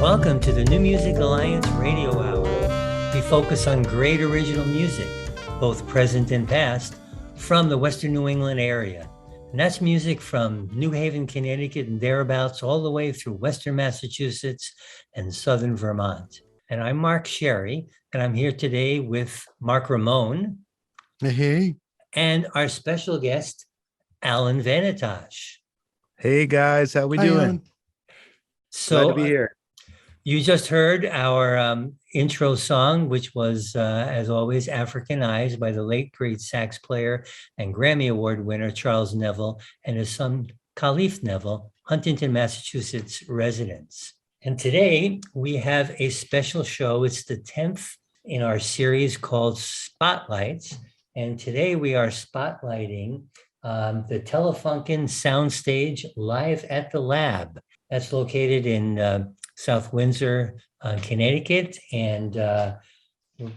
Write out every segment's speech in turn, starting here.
Welcome to the New Music Alliance Radio Hour. We focus on great original music, both present and past, from the Western New England area. And that's music from New Haven, Connecticut and thereabouts, all the way through Western Massachusetts and Southern Vermont. And I'm Mark Sherry, and I'm here today with Mark Ramone. Hey. And our special guest, Alan Venitosh. Hey guys, how we doing? Alan. So glad to be here. You just heard our intro song, which was, as always, African Eyes by the late, great sax player and Grammy Award winner Charles Neville and his son, Khalif Neville, Huntington, Massachusetts residents. And today we have a special show. It's the 10th in our series called Spotlights. And today we are spotlighting the TELEFUNKEN Soundstage live at the Lab. That's located in South Windsor, Connecticut, and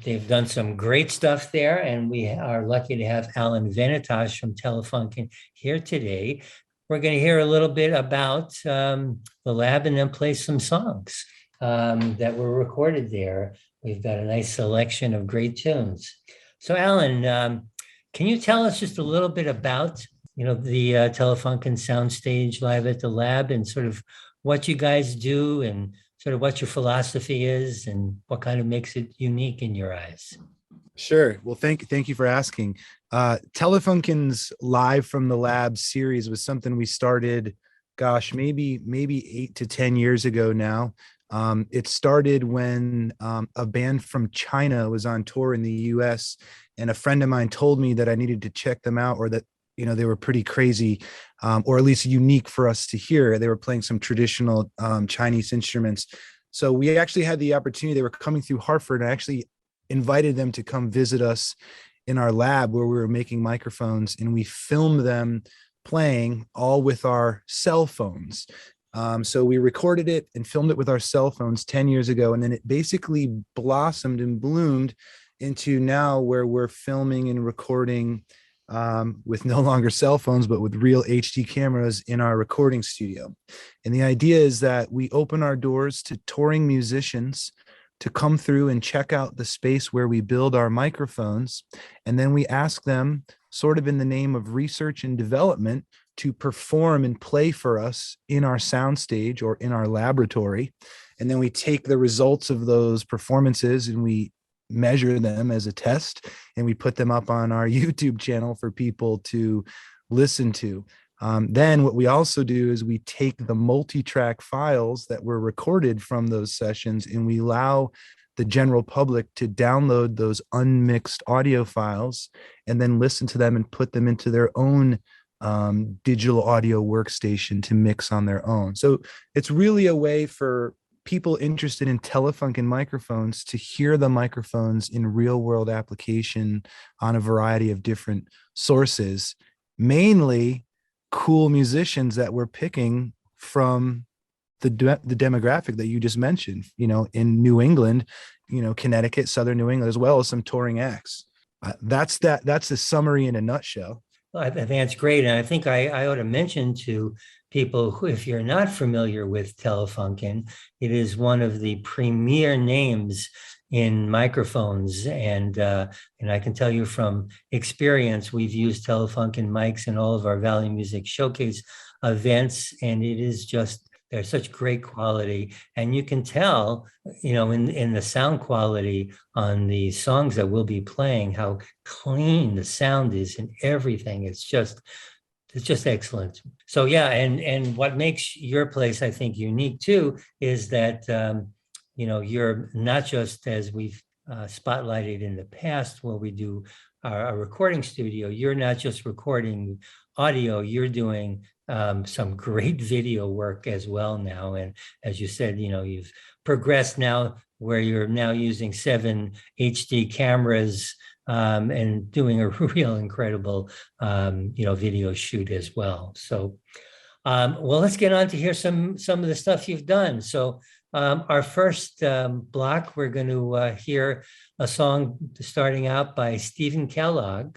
they've done some great stuff there. And we are lucky to have Alan Venitosh from TELEFUNKEN here today. We're going to hear a little bit about the Lab and then play some songs that were recorded there. We've got a nice selection of great tunes. So, Alan, can you tell us just a little bit about the TELEFUNKEN Soundstage live at the Lab and sort of what you guys do and sort of what your philosophy is and what kind of makes it unique in your eyes? Sure. Well, thank you for asking. TELEFUNKEN's Live from the Lab series was something we started, maybe 8 to 10 years ago now. It started when a band from China was on tour in the US, and a friend of mine told me that I needed to check them out, or that they were pretty crazy, or at least unique for us to hear. They were playing some traditional Chinese instruments. So we actually had the opportunity. They were coming through Hartford, and I actually invited them to come visit us in our lab where we were making microphones, and we filmed them playing all with our cell phones. So we recorded it and filmed it with our cell phones 10 years ago. And then it basically blossomed and bloomed into now where we're filming and recording with no longer cell phones, but with real HD cameras in our recording studio. And the idea is that we open our doors to touring musicians to come through and check out the space where we build our microphones. And then we ask them, sort of in the name of research and development, to perform and play for us in our soundstage or in our laboratory. And then we take the results of those performances and we measure them as a test, and we put them up on our YouTube channel for people to listen to. Then what we also do is we take the multi-track files that were recorded from those sessions, and we allow the general public to download those unmixed audio files and then listen to them and put them into their own digital audio workstation to mix on their own. So it's really a way for people interested in TELEFUNKEN microphones to hear the microphones in real world application on a variety of different sources, mainly cool musicians that we're picking from the demographic that you just mentioned, in New England, Connecticut, Southern New England, as well as some touring acts. That's the summary in a nutshell. Well, I think that's great. And I think I ought to mention to people who, if you're not familiar with TELEFUNKEN, it is one of the premier names in microphones. And I can tell you from experience, we've used TELEFUNKEN mics in all of our Valley Music Showcase events. And it is just, they're such great quality. And you can tell, in the sound quality on the songs that we'll be playing, how clean the sound is and everything. It's just excellent. So yeah, and what makes your place, I think, unique too, is that, you're not just, as we've spotlighted in the past where we do our recording studio, you're not just recording audio, you're doing some great video work as well now. And as you said, you've progressed now where you're now using 7 HD cameras and doing a real incredible, video shoot as well. So, well, let's get on to hear some of the stuff you've done. So our first block, we're going to hear a song starting out by Stephen Kellogg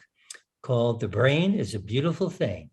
called "The Brain is a Beautiful Thing."